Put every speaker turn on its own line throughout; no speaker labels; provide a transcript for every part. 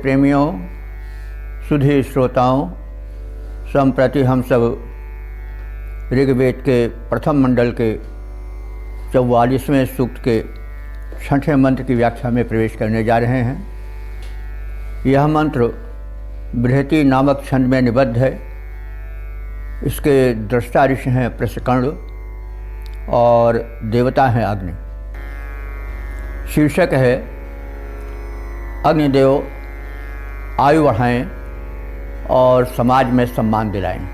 प्रेमियों, सुधी श्रोताओं, संप्रति हम सब ऋग्वेद के प्रथम मंडल के 44वें सूक्त के 6ठे मंत्र की व्याख्या में प्रवेश करने जा रहे हैं। यह मंत्र बृहति नामक छंद में निबद्ध है। इसके दृष्टा ऋषि हैं प्रसकर्ण और देवता हैं अग्नि। शीर्षक है अग्निदेव आयु बढ़ाएं और समाज में सम्मान दिलाएं।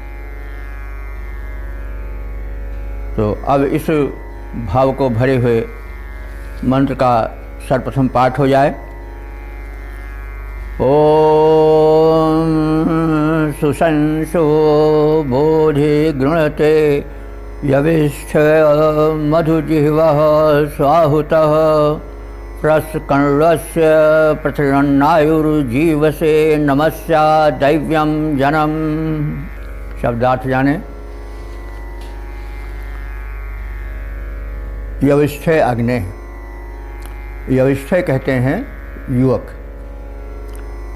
तो अब इस भाव को भरे हुए मंत्र का सर्वप्रथम पाठ हो जाए। ओम सुशंसो बोधि गृणते यविष्ठ मधुजिह्वः स्वाहुतः प्रस्कण्डस्य पृथ्वीर्नायुर्जीवसे नमस्या दैव्यं जनम। शब्दार्थ जाने। यविष्ठ अग्नि, यविष्ठ कहते हैं युवक।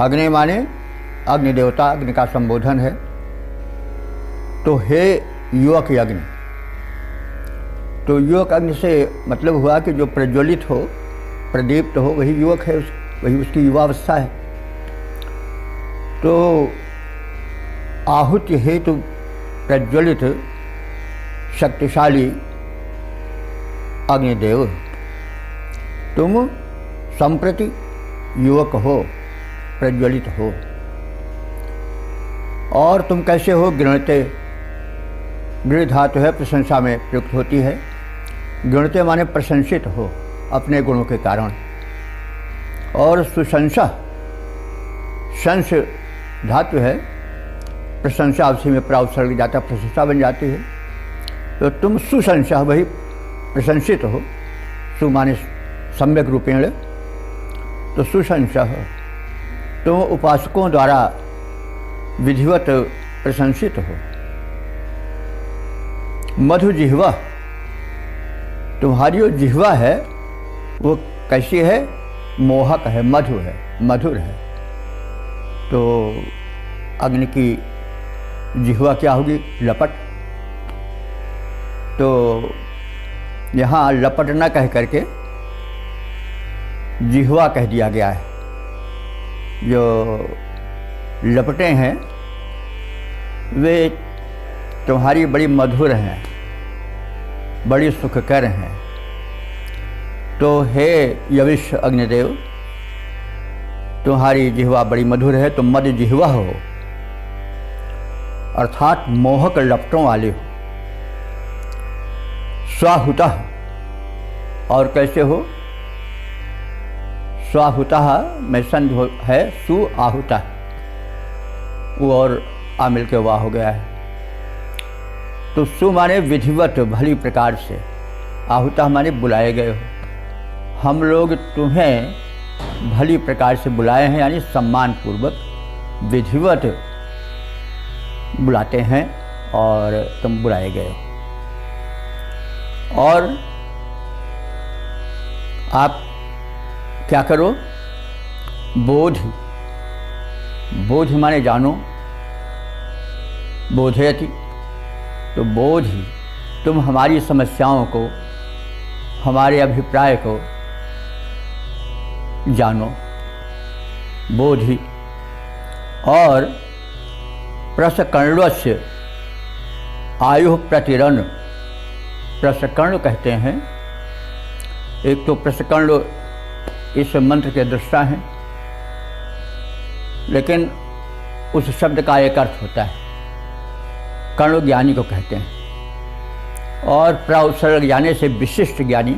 अग्नि माने अग्नि देवता, अग्नि का संबोधन है। तो हे युवक अग्नि, तो युवक अग्नि से मतलब हुआ कि जो प्रज्वलित हो, प्रदीप्त हो, वही युवक है, वही उसकी युवावस्था है। तो आहुति हेतु प्रज्वलित शक्तिशाली अग्निदेव, तुम संप्रति युवक हो, प्रज्वलित हो। और तुम कैसे हो? गृणते, गृह धातु है, प्रशंसा में प्रयुक्त होती है। गृणते माने प्रशंसित हो अपने गुणों के कारण। और सुशंसा, शंस धातु है, प्रशंसा उसी में प्राउत्सर्ग जाता, प्रशंसा बन जाती है। तो तुम सुशंसा, वही प्रशंसित हो। सु माने सम्यक रूपेण, तो सुशंसा हो, तुम उपासकों द्वारा विधिवत प्रशंसित हो। मधु जिह्वा, तुम्हारी जो जिह्वा है वो कैसी है? मोहक है, मधु है, मधुर है। तो अग्नि की जिह्वा क्या होगी? लपट। तो यहाँ लपट न कह करके जिह्वा कह दिया गया है। जो लपटें हैं वे तुम्हारी बड़ी मधुर हैं, बड़ी सुखकर हैं। तो हे यविष्ठ अग्निदेव, तुम्हारी जिह्वा बड़ी मधुर है, तुम मद जिह्वा हो, अर्थात मोहक लपटों वाले हो। स्वाहुतः, और कैसे हो? स्वाहुतः में संध है सु आहुतः, वो और आ मिल के वाह हो गया है। तो सु माने विधिवत, भली प्रकार से। आहुतः माने बुलाए गए हो। हम लोग तुम्हें भली प्रकार से बुलाए हैं, यानी सम्मान पूर्वक विधिवत बुलाते हैं और तुम बुलाए गए हो। और आप क्या करो? बोधि, बोधि माने जानो, बोधयति, तो बोधि, तुम हमारी समस्याओं को, हमारे अभिप्राय को जानो, बोधि। और प्रसकण्डस्य आयु प्रतिरन, प्रसकर्ण कहते हैं। एक तो प्रसकर्ण इस मंत्र के दृष्टा हैं, लेकिन उस शब्द का एक अर्थ होता है। कर्ण ज्ञानी को कहते हैं, और प्राउत्सर्ग जाने से विशिष्ट ज्ञानी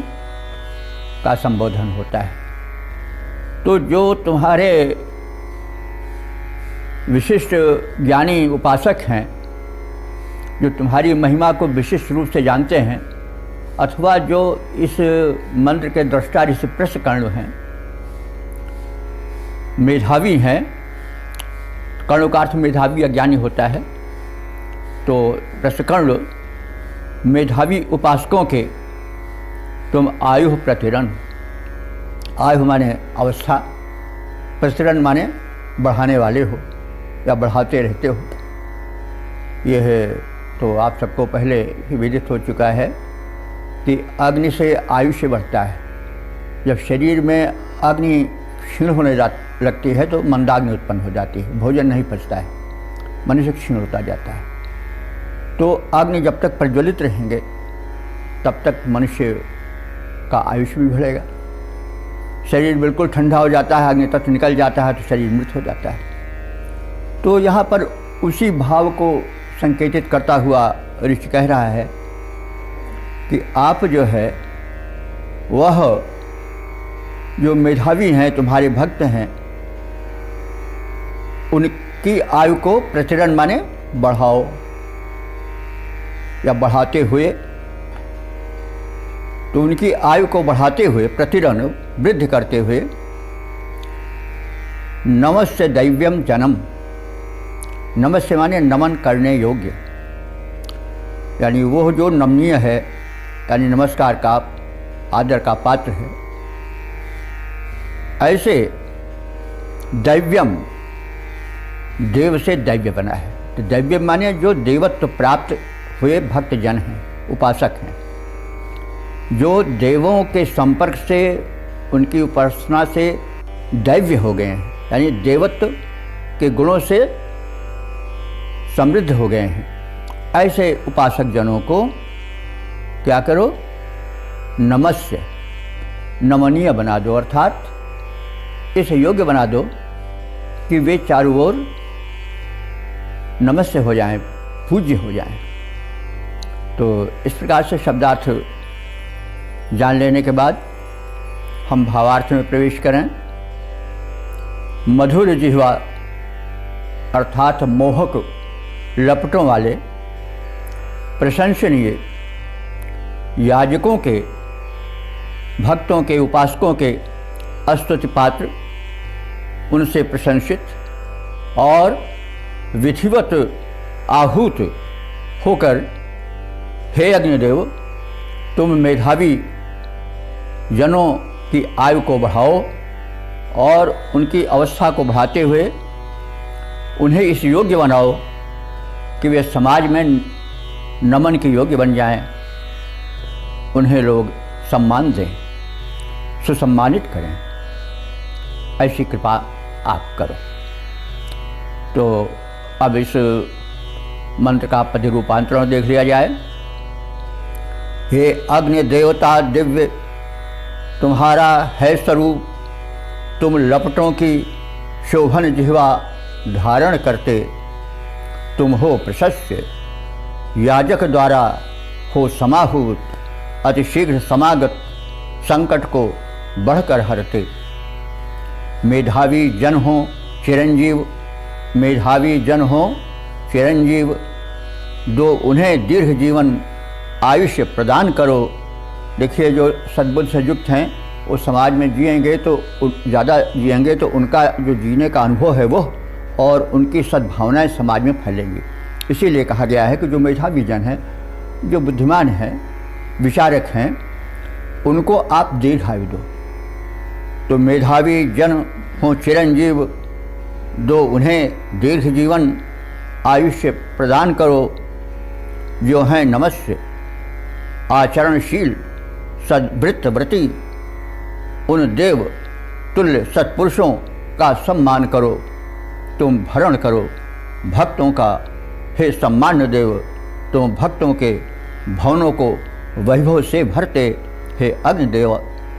का संबोधन होता है। तो जो तुम्हारे विशिष्ट ज्ञानी उपासक हैं, जो तुम्हारी महिमा को विशिष्ट रूप से जानते हैं, अथवा जो इस मंत्र के दृष्टा ऋषि प्रसकर्ण हैं, मेधावी हैं। कर्ण का अर्थ मेधावी या ज्ञानी होता है। तो प्रसकर्ण मेधावी उपासकों के तुम आयु प्रतिरन, आयु माने अवस्था, प्रतिरन माने बढ़ाने वाले हो या बढ़ाते रहते हो। यह तो आप सबको पहले ही विदित हो चुका है कि अग्नि से आयुष्य बढ़ता है। जब शरीर में अग्नि क्षीण होने लगती है तो मंदाग्नि उत्पन्न हो जाती है, भोजन नहीं पचता है, मनुष्य क्षीण होता जाता है। तो अग्नि जब तक प्रज्वलित रहेंगे तब तक मनुष्य का आयुष्य भी बढ़ेगा। शरीर बिल्कुल ठंडा हो जाता है, अग्नि तत्व निकल जाता है तो शरीर मृत हो जाता है। तो यहाँ पर उसी भाव को संकेतित करता हुआ ऋषि कह रहा है कि आप जो है वह जो मेधावी हैं, तुम्हारे भक्त हैं, उनकी आयु को प्रतिरण माने बढ़ाओ या बढ़ाते हुए, तो उनकी आयु को बढ़ाते हुए, प्रतिरण वृद्धि करते हुए, नमस्य दैव्यम जन्म, नमस्य माने नमन करने योग्य, यानी वह जो नमनीय है, यानी नमस्कार का आदर का पात्र है, ऐसे दैव्यम, देव से दैव्य बना है। तो दैव्य माने जो देवत्व प्राप्त हुए भक्त जन हैं, उपासक हैं, जो देवों के संपर्क से, उनकी उपासना से दैव्य हो गए हैं, यानी देवत्व के गुणों से समृद्ध हो गए हैं। ऐसे उपासक जनों को क्या करो, नमस्य, नमनीय बना दो, अर्थात इस योग्य बना दो कि वे चारों ओर नमस्य हो जाएं, पूज्य हो जाएं। तो इस प्रकार से शब्दार्थ जान लेने के बाद हम भावार्थ में प्रवेश करें। मधुर जिह्वा अर्थात मोहक लपटों वाले प्रशंसनीय याजकों के, भक्तों के, उपासकों के स्तुति पात्र, उनसे प्रशंसित और विधिवत आहूत होकर, हे अग्निदेव, तुम मेधावी जनों की आयु को बढ़ाओ और उनकी अवस्था को बढ़ाते हुए उन्हें इस योग्य बनाओ कि वे समाज में नमन के योग्य बन जाएं, उन्हें लोग सम्मान दें, सुसम्मानित करें। ऐसी कृपा आप करो। तो अब इस मंत्र का पद रूपांतरण देख लिया जाए। हे अग्नि देवता दिव्य, तुम्हारा है स्वरूप, तुम लपटों की शोभन जिह्वा धारण करते, तुम हो प्रशस्य, याजक द्वारा हो समाहूत, अतिशीघ्र समागत संकट को बढ़कर हरते। मेधावी जन हो चिरंजीव, मेधावी जन हो चिरंजीव, दो उन्हें दीर्घ जीवन आयुष्य प्रदान करो। देखिए, जो सद्बुद्धि से युक्त हैं वो समाज में जिएंगे तो ज़्यादा जिएंगे, तो उनका जो जीने का अनुभव है वो और उनकी सद्भावनाएं समाज में फैलेंगी। इसीलिए कहा गया है कि जो मेधावी जन हैं, जो बुद्धिमान हैं, विचारक हैं, उनको आप दीर्घायु दो। तो मेधावी जन हो चिरंजीव, दो उन्हें दीर्घ जीवन आयुष्य प्रदान करो। जो हैं नमस्य, आचरणशील, सद्वृत्त व्रती, उन देव तुल्य सत्पुरुषों का सम्मान करो, तुम भरण करो भक्तों का। हे सम्मान्य देव, तुम भक्तों के भवनों को वैभव से भरते। हे अग्निदेव,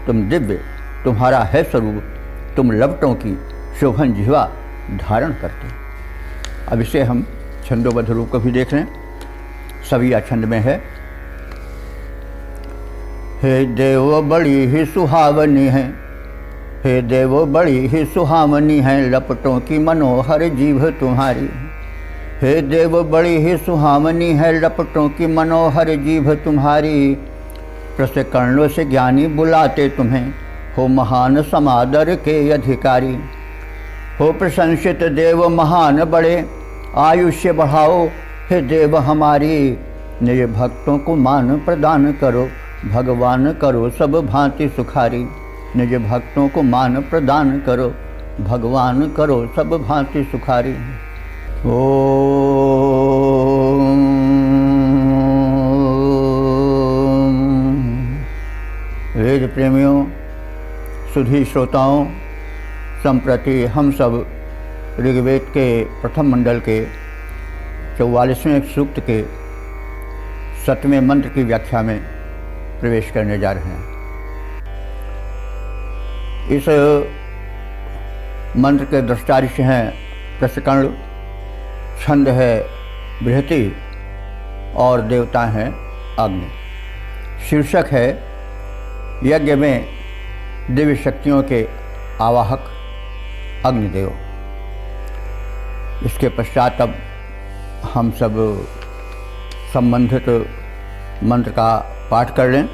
तुम दिव्य, तुम्हारा है स्वरूप, तुम लपटों की शोभन जिह्वा धारण करते। अब इसे हम छंदोबद्ध रूप को भी देख लें। सभी छंद में है। हे देव बड़ी ही सुहावनी है, हे देव बड़ी ही सुहावनी है, लपटों की मनोहर जीभ तुम्हारी। हे देव बड़ी ही सुहावनी है, लपटों की मनोहर जीभ तुम्हारी। प्रस कर्णों से ज्ञानी बुलाते तुम्हें, हो महान समादर के अधिकारी। हो प्रशंसित देव महान बड़े, आयुष्य बढ़ाओ हे देव हमारी। निज भक्तों को मान प्रदान करो, भगवान करो सब भांति सुखारी। निज भक्तों को मान प्रदान करो, भगवान करो सब भांति सुखारी। ओ वेद प्रेमियों, सुधी श्रोताओं, संप्रति हम सब ऋग्वेद के प्रथम मंडल के 44वें सूक्त के 7वें मंत्र की व्याख्या में प्रवेश करने जा रहे हैं। इस मंत्र के दृष्टा ऋषि हैं प्रशकर्ण, छंद है बृहति और देवता हैं अग्नि। शीर्षक है यज्ञ में दिव्य शक्तियों के आवाहक अग्निदेव। इसके पश्चात अब हम सब संबंधित मंत्र का पाठ कर लें।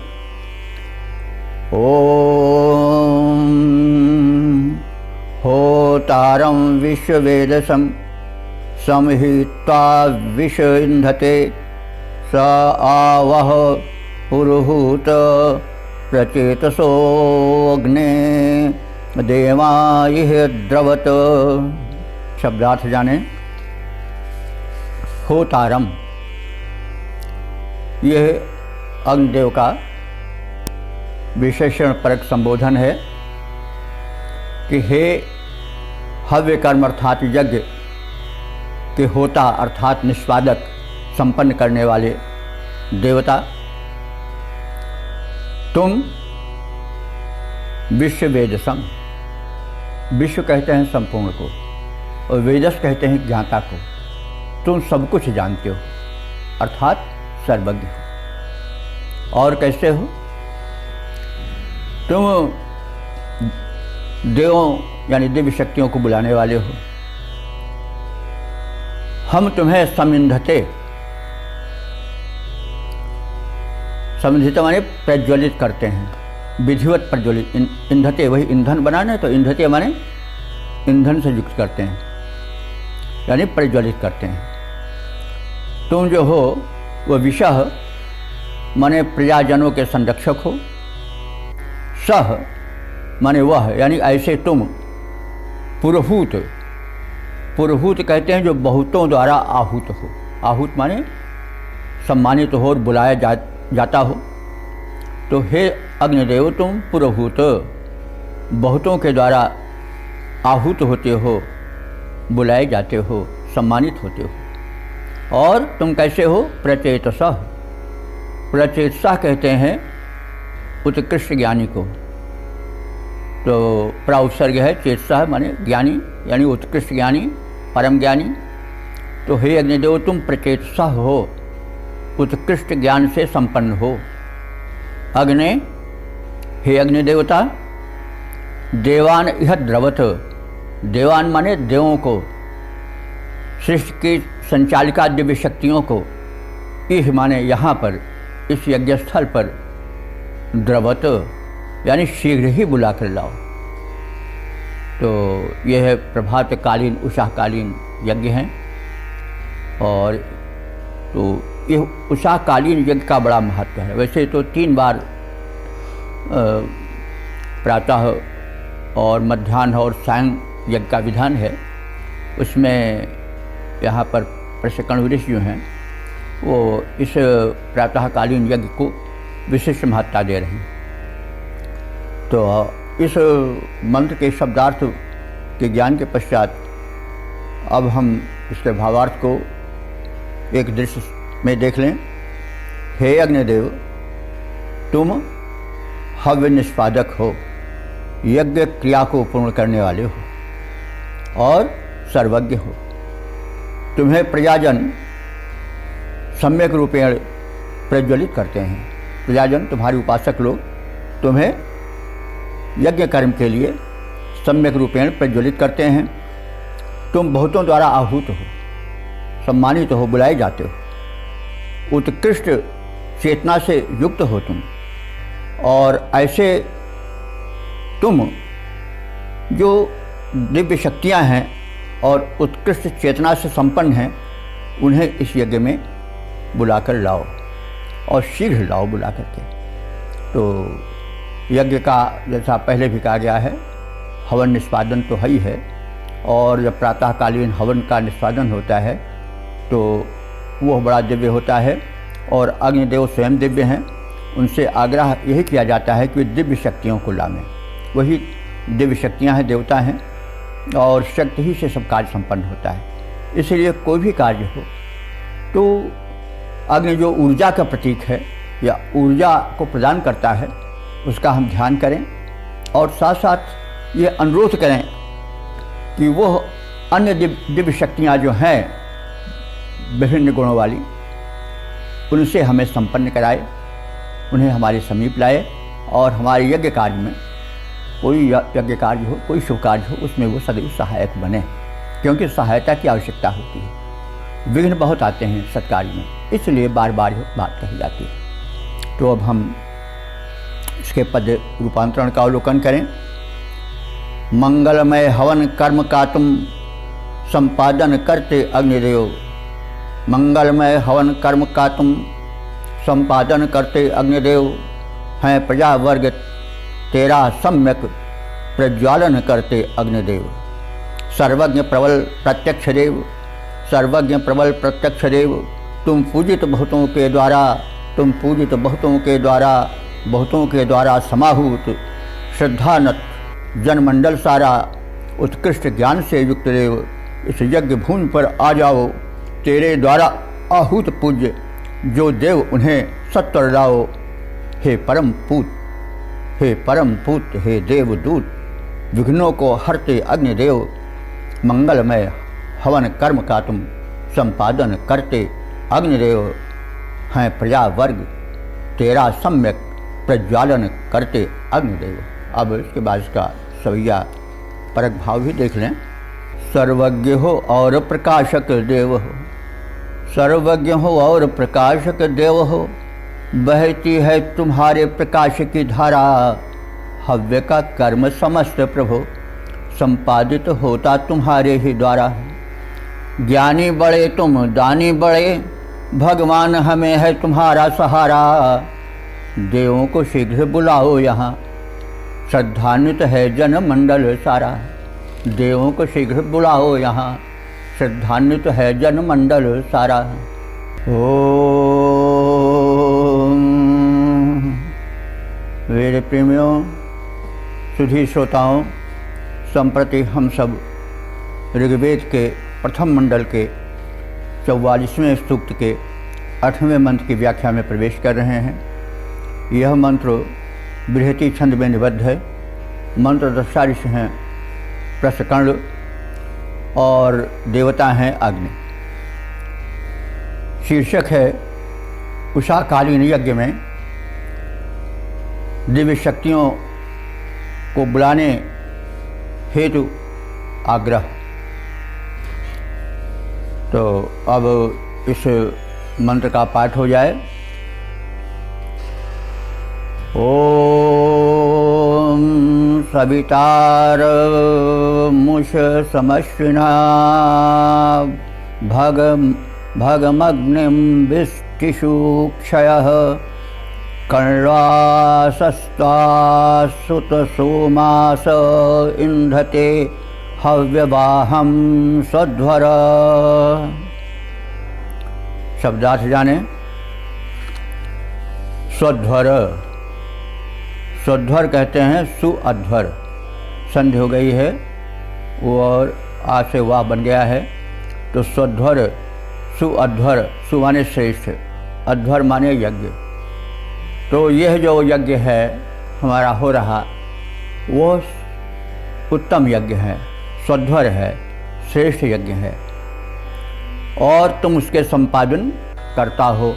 ओम होतारं विश्ववेदसं संहित्वा विश्व इंधते स आवह पुरुहूत प्रचेतसोऽग्ने देवायिह द्रवत। शब्दार्थ जाने। होतारम, यह अग्निदेव का विशेषण परक संबोधन है कि हे हव्य कर्म अर्थात यज्ञ के होता अर्थात निष्पादक संपन्न करने वाले देवता, तुम विश्व वेदसम, विश्व कहते हैं संपूर्ण को और वेदस कहते हैं ज्ञाता को, तुम सब कुछ जानते हो अर्थात सर्वज्ञ हो। और कैसे हो? तुम देवों यानी दिव्य शक्तियों को बुलाने वाले हो। हम तुम्हें समिंधते, समिंधित माने प्रज्वलित करते हैं, विधिवत प्रज्वलित। इंधते वही ईंधन बनाना, तो इंधते माने ईंधन से युक्त करते हैं यानी प्रज्वलित करते हैं। तुम जो हो वह विषह माने प्रजाजनों के संरक्षक हो। सह माने वह यानी ऐसे तुम पुरोहूत, पुरोहूत कहते हैं जो बहुतों द्वारा आहूत हो। आहूत माने सम्मानित हो और बुलाया जाता हो। तो हे अग्निदेव, तुम पुरोहूत बहुतों के द्वारा आहूत होते हो, बुलाए जाते हो, सम्मानित होते हो। और तुम कैसे हो? प्रचेतसः, प्रचेतसः कहते हैं उत्कृष्ट ज्ञानी को। तो प्राउपसर्ग है, चेतसः माने ज्ञानी यानी उत्कृष्ट ज्ञानी, परम ज्ञानी। तो हे अग्निदेव, तुम प्रचेतसः हो, उत्कृष्ट ज्ञान से संपन्न हो। अग्ने, हे अग्निदेवता, देवान इह द्रवत, देवान माने देवों को, सृष्टि की संचालिका दिव्य शक्तियों को, इह माने यहाँ पर इस यज्ञस्थल पर, द्रवत यानी शीघ्र ही बुला कर लाओ। तो यह है प्रभातकालीन उषाकालीन यज्ञ हैं। और तो यह उषाकालीन यज्ञ का बड़ा महत्व है। वैसे तो 3 बार प्रातः और मध्याह्न और सायं यज्ञ का विधान है। उसमें यहाँ पर प्रशकर्ण ऋषि जो हैं वो इस प्रातःकालीन यज्ञ को विशिष्ट महत्ता दे रहे हैं। तो इस मंत्र के शब्दार्थ के ज्ञान के पश्चात अब हम इसके भावार्थ को एक दृश्य में देख लें। हे अग्निदेव, तुम हव्य निष्पादक हो, यज्ञ क्रिया को पूर्ण करने वाले हो और सर्वज्ञ हो। तुम्हें प्रजाजन सम्यक रूपेण प्रज्वलित करते हैं। प्रजाजन तुम्हारे उपासक लोग तुम्हें यज्ञ कर्म के लिए सम्यक रूपेण प्रज्वलित करते हैं। तुम बहुतों द्वारा आहूत हो, सम्मानित हो, बुलाए जाते हो। उत्कृष्ट चेतना से युक्त हो तुम। और ऐसे तुम जो दिव्य शक्तियाँ हैं और उत्कृष्ट चेतना से संपन्न हैं, उन्हें इस यज्ञ में बुलाकर लाओ और शीघ्र लाओ बुला करके। तो यज्ञ का जैसा पहले भी कहा गया है, हवन निष्पादन तो है ही है, और जब प्रातःकालीन हवन का निष्पादन होता है तो वह बड़ा दिव्य होता है, और अग्निदेव स्वयं दिव्य हैं। उनसे आग्रह यही किया जाता है कि दिव्य शक्तियों को लावें। वही दिव्य शक्तियाँ हैं, देवता हैं, और शक्ति ही से सब कार्य संपन्न होता है। इसलिए कोई भी कार्य हो तो अग्नि जो ऊर्जा का प्रतीक है या ऊर्जा को प्रदान करता है, उसका हम ध्यान करें, और साथ साथ ये अनुरोध करें कि वह अन्य दिव्य शक्तियाँ जो हैं विभिन्न गुणों वाली, उनसे हमें संपन्न कराए, उन्हें हमारे समीप लाए, और हमारे यज्ञ कार्य में, कोई यज्ञ कार्य हो, कोई शुभ कार्य हो, उसमें वो सदैव सहायक बने, क्योंकि सहायता की आवश्यकता होती है। विघ्न बहुत आते हैं सत्कार्य में, इसलिए बार बार बात कही जाती है। तो अब हम इसके पद रूपांतरण का अवलोकन करें। मंगलमय हवन कर्म का तुम संपादन करते अग्निदेव, मंगलमय हवन कर्म का तुम संपादन करते अग्निदेव, हैं प्रजा वर्ग तेरा सम्यक प्रज्वालन करते अग्निदेव। सर्वज्ञ प्रबल प्रत्यक्ष देव, सर्वज्ञ प्रबल प्रत्यक्ष देव, तुम पूजित बहुतों के द्वारा, तुम पूजित बहुतों के द्वारा, बहुतों के द्वारा समाहूत श्रद्धानत जनमंडल सारा, उत्कृष्ट ज्ञान से युक्त देव, इस यज्ञ भूमि पर आ जाओ, तेरे द्वारा आहूत पूज्य जो देव उन्हें सत्वर लाओ। हे परम पूत, हे परम पूत, हे देवदूत, विघ्नों को हरते अग्निदेव, मंगलमय हवन कर्म का तुम संपादन करते अग्निदेव, हैं प्रजा वर्ग तेरा सम्यक प्रज्वालन करते अग्निदेव। अब इसके बाद इसका सवैया परक भाव भी देख लें। सर्वज्ञ हो और प्रकाशक देव हो, सर्वज्ञ हो और प्रकाशक देव हो, बहती है तुम्हारे प्रकाश की धारा, हव्य का कर्म समस्त प्रभो संपादित होता तुम्हारे ही द्वारा। ज्ञानी बड़े तुम दानी बड़े, भगवान हमें है तुम्हारा सहारा, देवों को शीघ्र बुलाओ यहाँ, श्रद्धान्वित है जन मंडल सारा। देवों को शीघ्र बुलाओ यहाँ, श्रद्धान्वित है जन मंडल सारा। ओम। वेद प्रेमियों, सुधी श्रोताओं, संप्रति हम सब ऋग्वेद के प्रथम मंडल के 44वें सूक्त के 8वें मंत्र की व्याख्या में प्रवेश कर रहे हैं। यह मंत्र बृहति छंद में निबद्ध है। मंत्र दशारिष हैं प्रसकर्ण, और देवता हैं अग्नि। शीर्षक है उषाकालीन यज्ञ में दिव्य शक्तियों को बुलाने हेतु आग्रह। तो अब इस मंत्र का पाठ हो जाए। ओम सवितार मुष समश्विना भगमग्निं विष्टिषु क्षयः, कर्णासस्ता सुत सोमास इंधते हव्यवाहम स्वध्वर। शब्दार्थ जाने। स्वध्वर, स्वध्वर कहते हैं सुअध्वर। संधि हो गई है वो, और आ से वाह बन गया है, तो स्वध्वर सुअध्वर। सु माने श्रेष्ठ, अध्वर माने यज्ञ। तो यह जो यज्ञ है हमारा हो रहा, वो उत्तम यज्ञ है, स्वध्वर है, श्रेष्ठ यज्ञ है, और तुम उसके संपादन करता हो,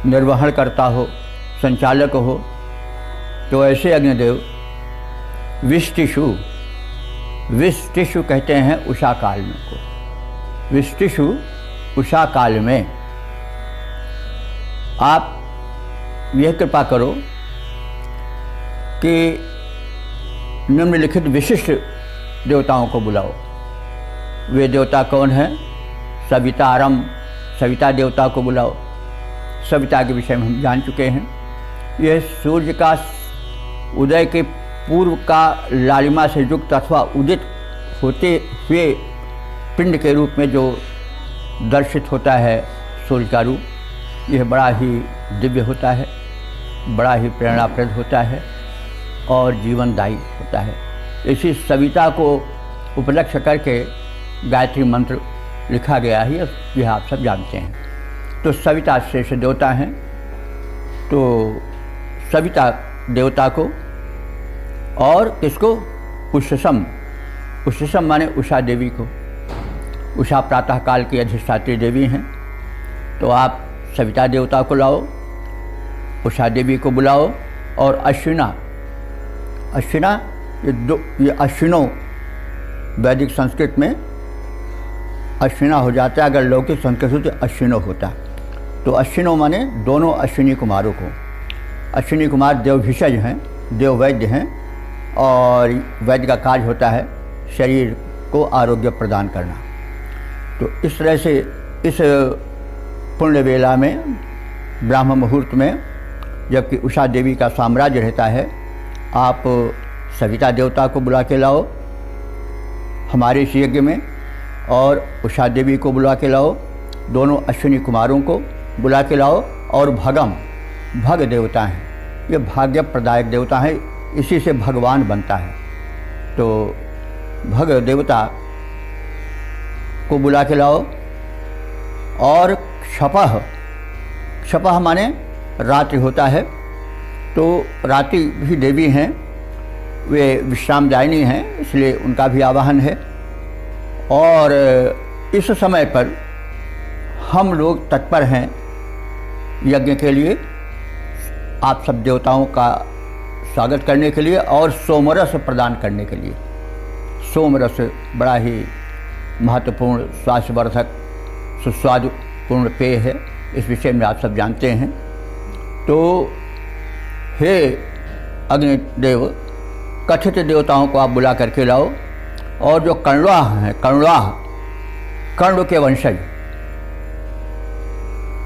निर्वहन करता हो, संचालक हो। तो ऐसे अग्निदेव विष्टिषु, विष्टिषु कहते हैं उषा काल में को। विष्टिषु उषा काल में आप यह कृपा करो कि निम्नलिखित विशिष्ट देवताओं को बुलाओ। वे देवता कौन हैं? सवितारम, सविता देवता को बुलाओ। सविता के विषय में हम जान चुके हैं। यह सूर्य का उदय के पूर्व का लालिमा से युक्त अथवा उदित होते हुए पिंड के रूप में जो दर्शित होता है सूर्य का रूप, यह बड़ा ही दिव्य होता है, बड़ा ही प्रेरणाप्रद होता है और जीवनदायी होता है। इसी सविता को उपलक्ष्य करके गायत्री मंत्र लिखा गया है, यह आप सब जानते हैं। तो सविता श्रेष्ठ देवता हैं, तो सविता देवता को और किसको, उषसम माने उषा देवी को। उषा प्रातः काल की अधिष्ठात्री देवी हैं, तो आप सविता देवता को लाओ, उषा देवी को बुलाओ। और अश्विना ये अश्विनो वैदिक संस्कृत में अश्विना हो जाता है, अगर लौकिक संस्कृत हो तो अश्विनो होता। तो अश्विनो माने दोनों अश्विनी कुमारों को। अश्विनी कुमार देवभिषज हैं, देववैद्य हैं, और वैद्य का कार्य होता है शरीर को आरोग्य प्रदान करना। तो इस तरह से इस पुण्य वेला में, ब्राह्म मुहूर्त में, जबकि उषा देवी का साम्राज्य रहता है, आप सविता देवता को बुला के लाओ हमारे इस यज्ञ में, और उषा देवी को बुला के लाओ, दोनों अश्विनी कुमारों को बुला के लाओ। और भग देवता हैं, ये भाग्य प्रदायक देवता हैं, इसी से भगवान बनता है। तो भग देवता को बुला के लाओ। और क्षपः माने रात्रि होता है, तो रात्रि भी देवी हैं, वे विश्रामदायिनी हैं, इसलिए उनका भी आवाहन है। और इस समय पर हम लोग तत्पर हैं यज्ञ के लिए, आप सब देवताओं का स्वागत करने के लिए और सोमरस प्रदान करने के लिए। सोमरस बड़ा ही महत्वपूर्ण स्वास्थ्यवर्धक सुस्वादुपूर्ण पेय है, इस विषय में आप सब जानते हैं। तो हे अग्निदेव, कथित देवताओं को आप बुला करके लाओ। और जो कर्णवाह हैं, कर्ण के वंशज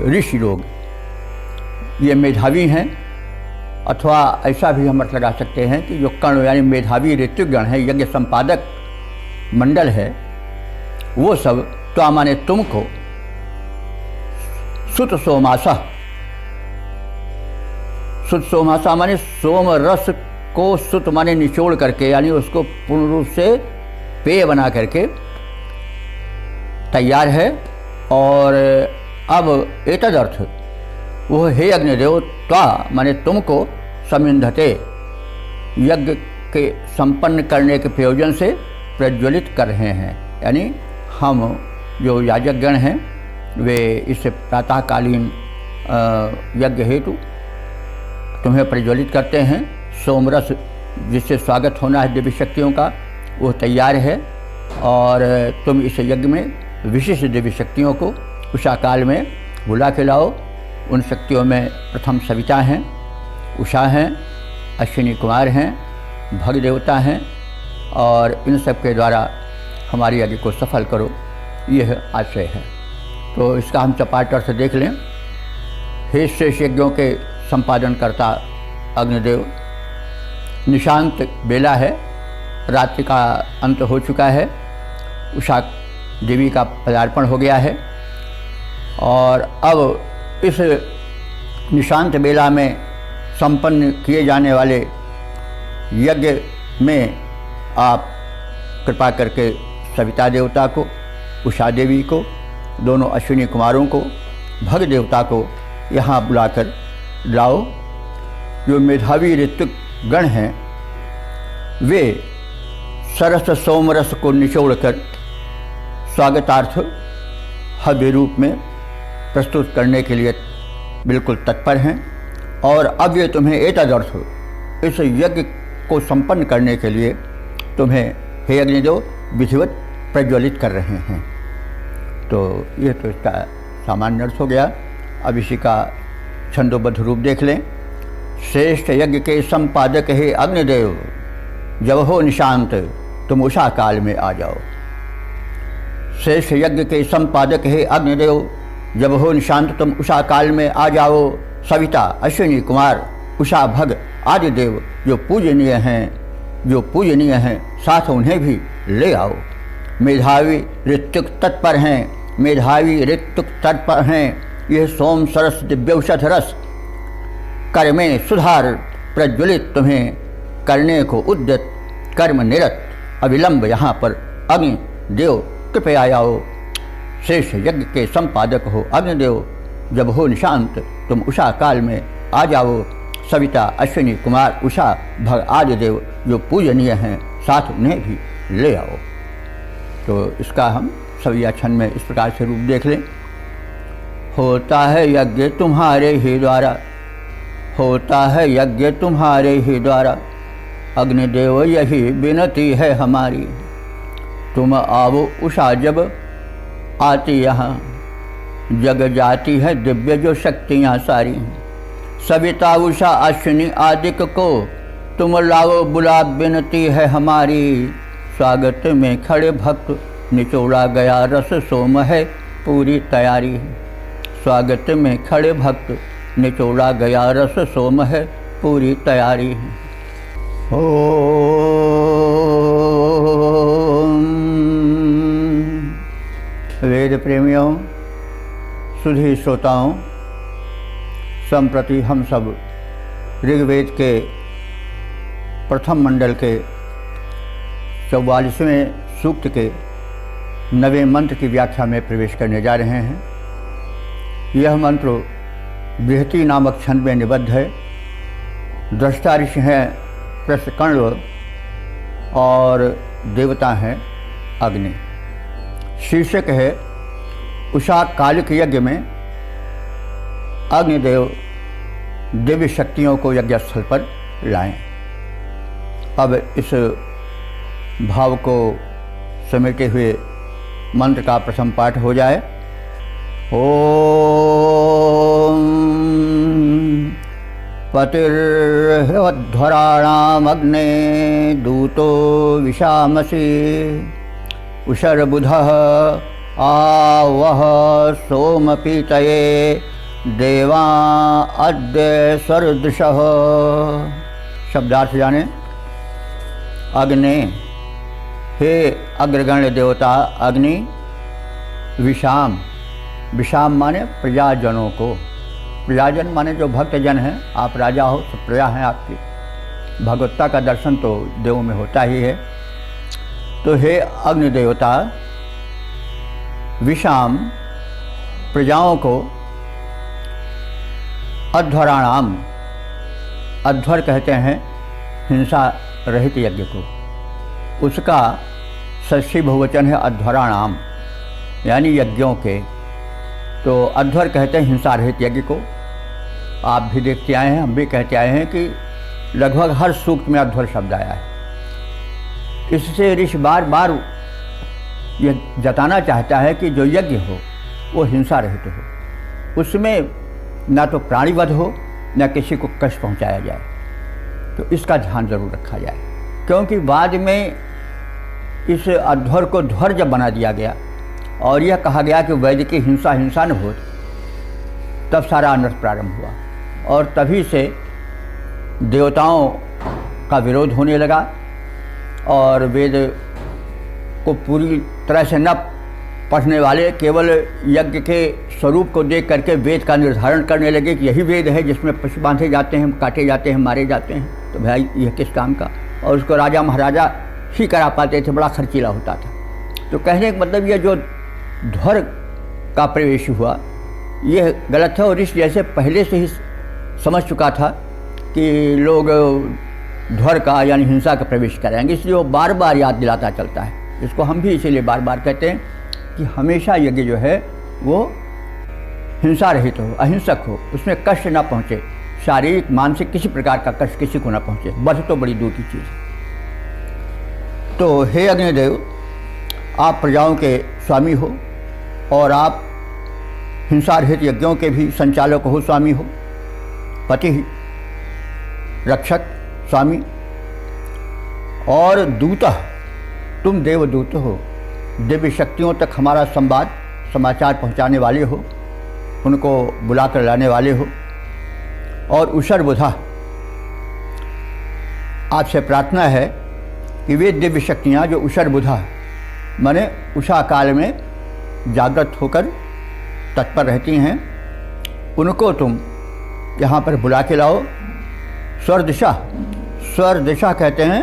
ऋषि लोग, ये मेधावी हैं, अथवा ऐसा भी हम अर्थ लगा सकते हैं कि जो कर्ण यानी मेधावी ऋत्विकगण है, यज्ञ संपादक मंडल है, वो सब तो माने तुमको सुत सोमासा माने सोम रस को सुत माने निचोड़ करके, यानी उसको पूर्ण रूप से पेय बना करके तैयार है। और अब एतदर्थ वो हे अग्निदेव त्वा माने तुमको समिंधते यज्ञ के संपन्न करने के प्रयोजन से प्रज्वलित कर रहे हैं, यानी हम जो याजकगण हैं वे इस प्रातःकालीन यज्ञ हेतु तुम्हें प्रज्वलित करते हैं। सोमरस जिससे स्वागत होना है दिव्य शक्तियों का, वो तैयार है। और तुम इस यज्ञ में विशिष्ट दिव्य शक्तियों को उषा काल में बुला के लाओ। उन शक्तियों में प्रथम सविता हैं, उषा हैं, अश्विनी कुमार हैं, भग देवता हैं, और इन सब के द्वारा हमारी यज्ञ को सफल करो, यह आशय है। तो इसका हम चपाट अर्थ देख लें। हे शेष यज्ञों के संपादन करता अग्निदेव, निशांत बेला है, रात्रि का अंत हो चुका है, उषा देवी का पदार्पण हो गया है, और अब इस निशांत बेला में संपन्न किए जाने वाले यज्ञ में आप कृपा करके सविता देवता को, उषा देवी को, दोनों अश्विनी कुमारों को, भग देवता को यहाँ बुलाकर लाओ। जो मेधावी ऋत्विक गण हैं वे सरस सोमरस को निचोड़कर स्वागतार्थ हव्य रूप में प्रस्तुत करने के लिए बिल्कुल तत्पर हैं। और अब ये तुम्हें एतदर्थ इस यज्ञ को संपन्न करने के लिए तुम्हें हे अग्निदेव विधिवत प्रज्वलित कर रहे हैं। तो ये तो इसका सामान्य अर्थ हो गया। अब इसी का छंदोबद्ध रूप देख लें। श्रेष्ठ यज्ञ के संपादक हे अग्निदेव, जब हो निशांत तुम उषा काल में आ जाओ। श्रेष्ठ यज्ञ के संपादक हे अग्निदेव, जब हो निशांत तुम उषा काल में आ जाओ। सविता, अश्विनी कुमार, उषा, भग आदि देव जो पूजनीय हैं, जो पूजनीय हैं, साथ उन्हें भी ले आओ। मेधावी ऋत्विक तत्पर हैं, मेधावी ऋत्विक तत्पर हैं, यह सोम सरस दिव्यौषध रस कर में सुधार प्रज्वलित तुम्हें करने को उद्यत कर्म निरत अविलंब यहाँ पर अग्नि देव कृपया आओ। शेष यज्ञ के संपादक हो अग्निदेव, जब हो निशांत तुम उषा काल में आ जाओ। सविता अश्विनी कुमार उषा भग आदि देव जो पूजनीय हैं, साथ उन्हें भी ले आओ। तो इसका हम सविया छंद में इस प्रकार से रूप देख लें। होता है यज्ञ तुम्हारे ही द्वारा, होता है यज्ञ तुम्हारे ही द्वारा, अग्निदेव यही विनती है हमारी। तुम आओ उषा जब आती यहाँ, जग जाती है दिव्य जो शक्तियाँ सारी। सविता उषा अश्विनी आदिक को तुम लाओ बुला विनती है हमारी। स्वागत में खड़े भक्त निचोड़ा गया रस सोम है पूरी तैयारी। स्वागत में खड़े भक्त निचोड़ा गया रस सोम है पूरी तैयारी। वेद प्रेमियों, सुधी श्रोताओं, संप्रति हम सब ऋग्वेद के प्रथम मंडल के 44वें सूक्त के 9वें मंत्र की व्याख्या में प्रवेश करने जा रहे हैं। यह मंत्र बृहति नामक छंद में निबद्ध है। दृष्टा ऋषि हैं प्रश्नकर्ण और देवता हैं अग्नि। शीर्षक है उषा कालिक यज्ञ में अग्निदेव दिव्य शक्तियों को यज्ञ स्थल पर लाएं। अब इस भाव को समेटे हुए मंत्र का प्रथम पाठ हो जाए। ओम पतिर्ध्वराणाम अग्ने दूतो विशामसि उषर्बुधः आवह सोमपीतये देवा अद्य सरदृशः। शब्दार्थ जाने। अग्नि, हे अग्रगण्य देवता अग्नि, विषाम, विषाम माने प्रजाजनों को। प्रजाजन माने जो भक्तजन हैं, आप राजा हो तो प्रजा हैं आपकी। भगवत्ता का दर्शन तो देवों में होता ही है। तो हे अग्नि देवता विषाम, प्रजाओं को, अध्वराणाम, अध्वर कहते हैं हिंसा रहित यज्ञ को, उसका षष्ठी बहुवचन है अध्वराणाम, यानी यज्ञों के। तो अध्वर कहते हैं हिंसा रहित यज्ञ को। आप भी देखते आए हैं, हम भी कहते आए हैं कि लगभग हर सूक्त में अध्वर शब्द आया है। इससे ऋषि बार बार यह जताना चाहता है कि जो यज्ञ हो वो हिंसा रहित हो, उसमें ना तो प्राणीवध हो न किसी को कष्ट पहुंचाया जाए। तो इसका ध्यान जरूर रखा जाए, क्योंकि बाद में इस अध्वर को ध्वर जब बना दिया गया और यह कहा गया कि वैद्य की हिंसा हिंसा न हो, तब सारा अनर्थ प्रारंभ हुआ और तभी से देवताओं का विरोध होने लगा और वेद को पूरी तरह से न पढ़ने वाले केवल यज्ञ के स्वरूप को देख करके वेद का निर्धारण करने लगे कि यही वेद है जिसमें पशु बांधे जाते हैं, काटे जाते हैं, मारे जाते हैं। तो भाई यह किस काम का? और उसको राजा महाराजा ही करा पाते थे, बड़ा खर्चीला होता था। तो कहने का मतलब यह जो ध्वर का प्रवेश हुआ यह गलत है और इस जैसे पहले से ही समझ चुका था कि लोग ध्वर का यानी हिंसा का प्रवेश कराएंगे, इसलिए वो बार बार याद दिलाता चलता है। इसको हम भी इसीलिए बार बार कहते हैं कि हमेशा यज्ञ जो है वो हिंसा रहित हो, अहिंसक हो, उसमें कष्ट ना पहुँचे, शारीरिक मानसिक किसी प्रकार का कष्ट किसी को ना पहुँचे, बध तो बड़ी दूर की चीज़ है। तो हे अग्निदेव, आप प्रजाओं के स्वामी हो और आप हिंसा रहित यज्ञों के भी संचालक हो, स्वामी हो, पति, रक्षक, स्वामी और दूत। तुम देवदूत हो, दिव्य शक्तियों तक हमारा संवाद समाचार पहुंचाने वाले हो, उनको बुलाकर लाने वाले हो। और उषर बुधा, आपसे प्रार्थना है कि वे दिव्य शक्तियाँ जो उषर बुधा माने उषा काल में जागृत होकर तत्पर रहती हैं, उनको तुम यहाँ पर बुला के लाओ। स्वर दिशा कहते हैं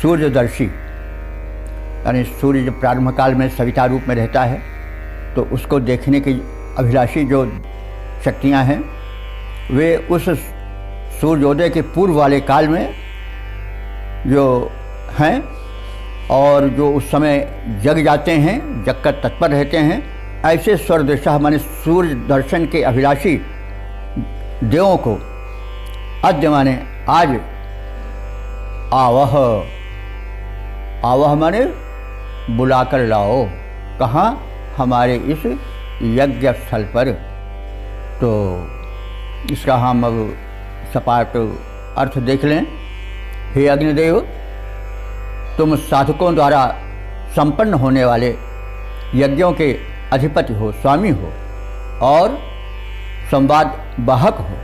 सूर्यदर्शी, यानी सूर्य जब प्रारंभ काल में सविता रूप में रहता है तो उसको देखने की अभिलाषी जो शक्तियाँ हैं वे उस सूर्योदय के पूर्व वाले काल में जो हैं और जो उस समय जग जाते हैं, जग कर तत्पर रहते हैं, ऐसे स्वर दिशा माने सूर्य दर्शन के अभिलाषी देवों को अद्य माने आज आवह माने बुलाकर लाओ। कहाँ? हमारे इस यज्ञ स्थल पर। तो इसका हम अब सपाट अर्थ देख लें। हे अग्निदेव, तुम साधकों द्वारा संपन्न होने वाले यज्ञों के अधिपति हो, स्वामी हो और संवाद वाहक हो।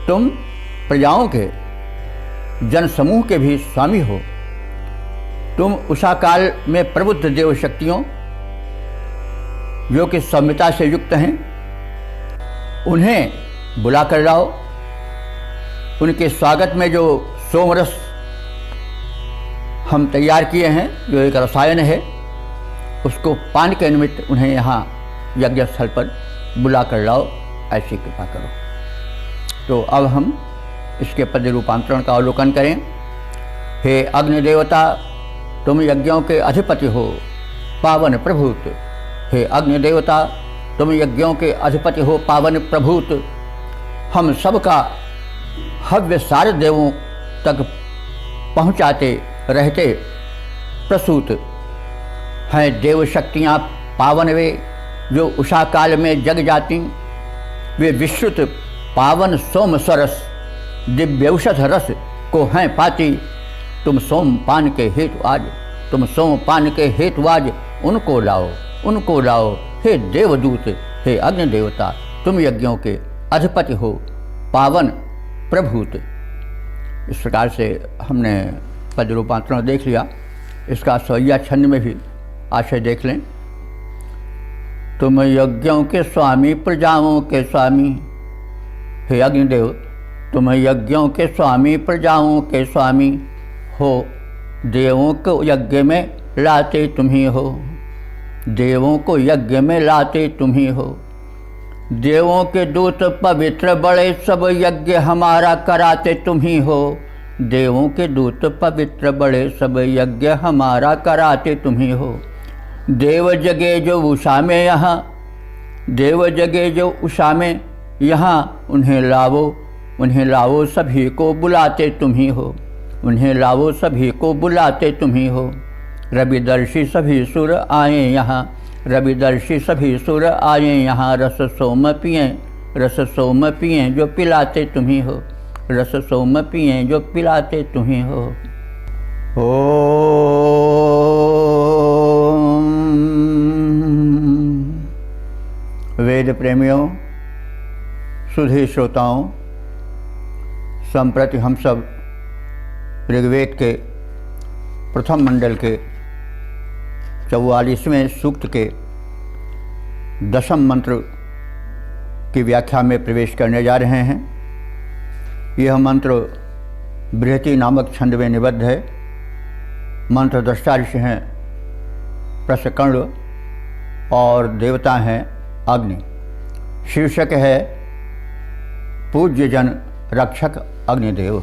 तुम प्रजाओं के जन समूह के भी स्वामी हो। तुम उषा काल में प्रबुद्ध देव शक्तियों जो कि सौम्यता से युक्त हैं उन्हें बुला कर लाओ। उनके स्वागत में जो सोमरस हम तैयार किए हैं, जो एक रसायन है, उसको पान के निमित्त उन्हें यहाँ यज्ञ स्थल पर बुला कर लाओ। ऐसी कृपा करो। तो अब हम इसके पद रूपांतरण का अवलोकन करें। हे अग्निदेवता, तुम यज्ञों के अधिपति हो, पावन प्रभूत। हे अग्निदेवता, तुम यज्ञों के अधिपति हो, पावन प्रभूत। हम सबका हव्य सारे देवों तक पहुँचाते रहते प्रसूत हैं देव शक्तियाँ पावन वे, जो उषा काल में जग जाती। वे विश्रुत पावन सोम सरस दिव्यौषध रस को हैं पाती। तुम सोम पान के हेतु आज उनको लाओ। हे देवदूत, हे अग्नि देवता, तुम यज्ञों के अधिपति हो, पावन प्रभूत। इस प्रकार से हमने पद रूपांतरण देख लिया। इसका सवैया छंद में भी आशय देख लें। तुम यज्ञों के स्वामी, प्रजाओं के स्वामी। हे अग्निदेव, तुम यज्ञों के स्वामी, प्रजाओं के स्वामी हो। देवों को यज्ञ में लाते तुम ही हो। देवों को यज्ञ में लाते तुम ही हो। देवों के दूत पवित्र बड़े, सब यज्ञ हमारा कराते तुम ही हो। देवों के दूत पवित्र बड़े, सब यज्ञ हमारा कराते तुम ही हो। देव जगे जो उषा में यहाँ, देव जगे जो उषा में यहाँ, उन्हें लाओ सभी को बुलाते तुम ही हो। उन्हें लाओ सभी को बुलाते तुम ही हो। रविदर्शी सभी सुर आए यहाँ, रविदर्शी सभी सुर आए यहाँ। रस सोम पिएं जो पिलाते तुम ही हो। रस सोम पिएं जो पिलाते तुम ही हो। वेद प्रेमियों, सुधी श्रोताओं, संप्रति हम सब ऋग्वेद के प्रथम मंडल के 44वें सूक्त के 10वें मंत्र की व्याख्या में प्रवेश करने जा रहे हैं। यह मंत्र बृहति नामक छंद में निबद्ध है। मंत्र दृष्टा ऋषि हैं प्रसकर्ण और देवता हैं अग्नि। शीर्षक है पूज्य जन रक्षक अग्निदेव।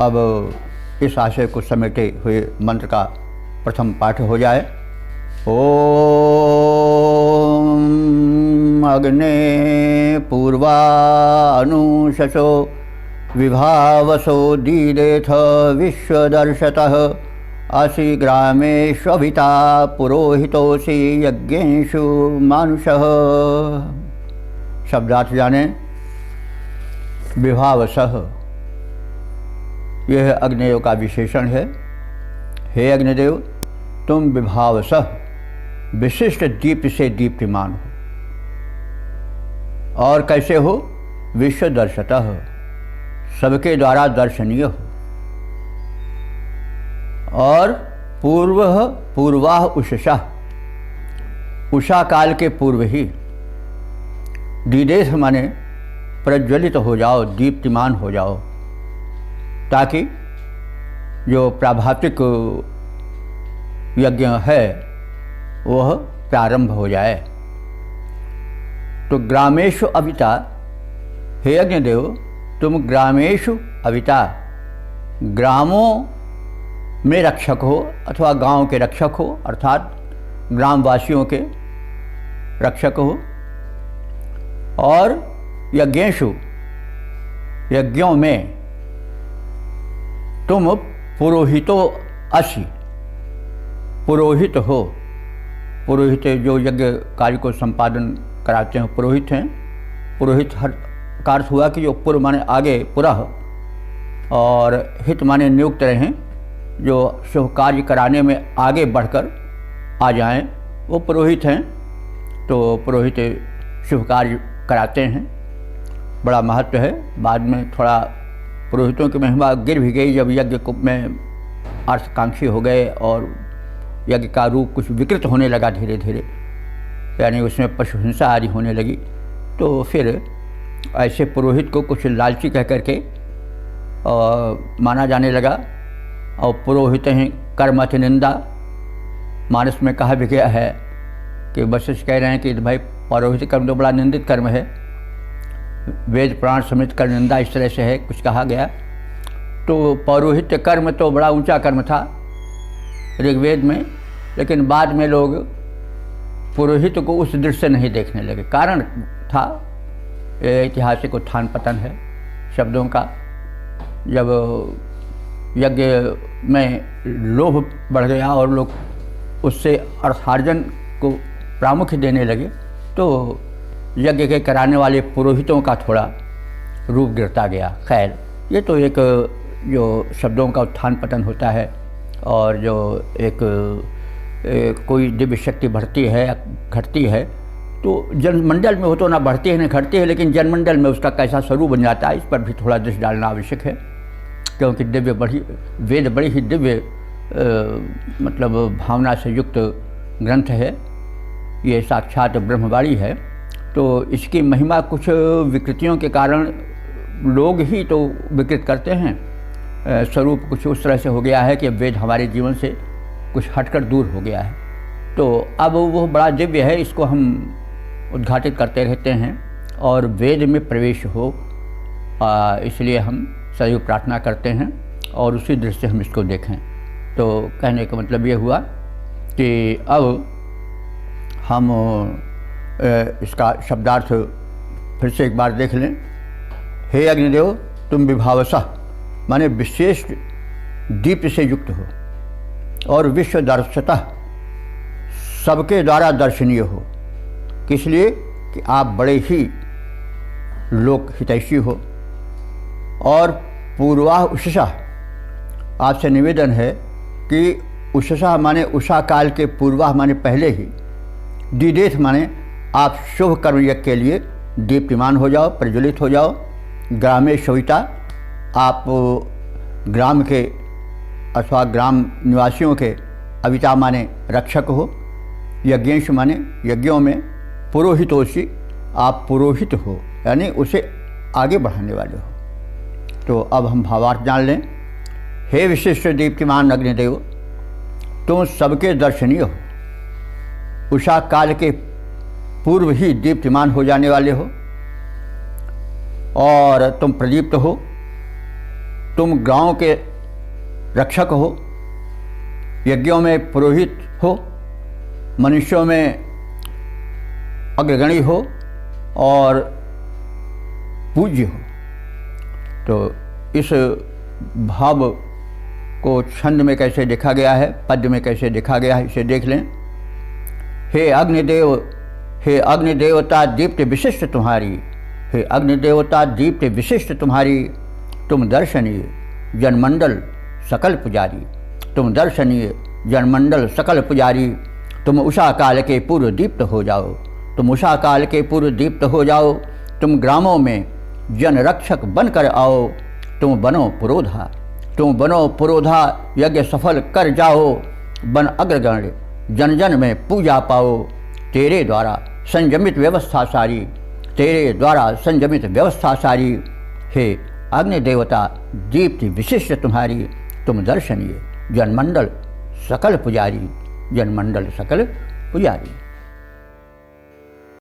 अब इस आशय को समेटे हुए मंत्र का प्रथम पाठ हो जाए। ओम अग्ने पूर्वानुशसो विभावसो दीदेथ विश्वदर्शतः असि ग्रामेष्वभिता पुरोहितोऽसि यज्ञेषु मानुषः। शब्दार्थ जाने। विभावसः यह अग्निदेव का विशेषण है। हे अग्निदेव, तुम विभावसः विशिष्ट दीप से दीप्तिमान हो। और कैसे हो? विश्वदर्शतः सबके द्वारा दर्शनीय हो। और पूर्वाह उषसा, उषा काल के पूर्व ही दीदेश माने प्रज्वलित हो जाओ, दीप्तिमान हो जाओ, ताकि जो प्राभातिक यज्ञ है वह प्रारंभ हो जाए। तो ग्रामेषु अविता, हे यज्ञदेव तुम ग्रामेषु अविता, ग्रामों में रक्षक हो अथवा गांव के रक्षक हो, अर्थात ग्रामवासियों के रक्षक हो। और यज्ञेषु, यज्ञों में तुम पुरोहितो असि, पुरोहित हो। पुरोहित जो यज्ञ कार्य को संपादन कराते हैं पुरोहित हैं। पुरोहित हर का अर्थ हुआ कि जो पुर माने आगे, पुरः, और हित माने नियुक्त रहें, जो शुभ कार्य कराने में आगे बढ़कर आ जाएं, वो पुरोहित हैं। तो पुरोहित शुभ कार्य कराते हैं, बड़ा महत्व है। बाद में थोड़ा पुरोहितों की महिमा गिर भी गई जब यज्ञ में अर्थकांक्षी हो गए और यज्ञ का रूप कुछ विकृत होने लगा धीरे धीरे, यानी उसमें पशु हिंसा आदि होने लगी। तो फिर ऐसे पुरोहित को कुछ लालची कह करके माना जाने लगा। और पुरोहित हैं कर्मथ निंदा, मानस में कहा भी गया है कि वशिष्ठ कह रहे हैं कि भाई पौरोहित कर्म तो बड़ा निंदित कर्म है, वेद पुराण समेत कर निंदा इस तरह से है, कुछ कहा गया। तो पौरोहित्य कर्म तो बड़ा ऊंचा कर्म था ऋग्वेद में, लेकिन बाद में लोग पुरोहित को उस दृष्टि से नहीं देखने लगे। कारण था ऐतिहासिक उत्थान पतन है शब्दों का। जब यज्ञ में लोभ बढ़ गया और लोग उससे अर्थार्जन को प्रामुख्य देने लगे, तो यज्ञ के कराने वाले पुरोहितों का थोड़ा रूप गिरता गया। खैर, ये तो एक जो शब्दों का उत्थान पतन होता है, और जो एक कोई दिव्य शक्ति बढ़ती है घटती है, तो जनमंडल में हो तो ना बढ़ती है ना घटती है, लेकिन जनमंडल में उसका कैसा स्वरूप बन जाता है, इस पर भी थोड़ा दृष्टि डालना आवश्यक है। क्योंकि वेद बड़ी ही दिव्य मतलब भावना से युक्त ग्रंथ है, ये साक्षात ब्रह्मवाणी है। तो इसकी महिमा कुछ विकृतियों के कारण लोग ही तो विकृत करते हैं। स्वरूप कुछ उस तरह से हो गया है कि वेद हमारे जीवन से कुछ हटकर दूर हो गया है। तो अब वो बड़ा दिव्य है, इसको हम उद्घाटित करते रहते हैं और वेद में प्रवेश हो, इसलिए हम सदैव प्रार्थना करते हैं और उसी दृष्टि से हम इसको देखें। तो कहने का मतलब ये हुआ कि अब हम इसका शब्दार्थ फिर से एक बार देख लें। हे अग्निदेव तुम विभावसः माने विशेष दीप से युक्त हो और विश्व दर्शतः सबके द्वारा दर्शनीय हो। किस लिए कि आप बड़े ही लोक हितैषी हो। और पूर्वाह उषसा, आपसे निवेदन है कि उषसा माने उषा काल के पूर्वाह माने पहले ही, दीदेश माने आप शुभ कर्म यज्ञ के लिए दीप्तिमान हो जाओ, प्रज्वलित हो जाओ। ग्रामे शोविता, आप ग्राम के अथवा ग्राम निवासियों के अविता माने रक्षक हो। यज्ञेश माने यज्ञों में, पुरोहितोषि आप पुरोहित हो, यानी उसे आगे बढ़ाने वाले हो। तो अब हम भावार्थ जान लें। हे विशिष्ट दीप्तिमान अग्निदेव, तुम सबके दर्शनीय हो, उषा काल के पूर्व ही दीप्तिमान हो जाने वाले हो और तुम प्रदीप्त हो। तुम गांव के रक्षक हो, यज्ञों में पुरोहित हो, मनुष्यों में अग्रगणी हो और पूज्य हो। तो इस भाव को छंद में कैसे देखा गया है, पद्य में कैसे देखा गया है, इसे देख लें। हे अग्निदेव, हे अग्निदेवता दीप्त विशिष्ट तुम्हारी, हे अग्निदेवता दीप्त विशिष्ट तुम्हारी, तुम दर्शनीय जनमंडल सकल पुजारी, तुम दर्शनीय जनमंडल सकल पुजारी, तुम उषा काल के पूर्व दीप्त हो जाओ, तुम उषा काल के पूर्व दीप्त हो जाओ। तुम ग्रामों में जन रक्षक बनकर आओ, तुम बनो पुरोधा, तुम बनो पुरोधा यज्ञ सफल कर जाओ, बन अग्रगण्य जन जन में पूजा पाओ। तेरे द्वारा संयमित व्यवस्था सारी, तेरे द्वारा संयमित व्यवस्था सारी, हे अग्नि देवता दीप्ति विशिष्ट तुम्हारी। तुम दर्शनीय जनमंडल सकल पुजारी, जनमंडल सकल पुजारी।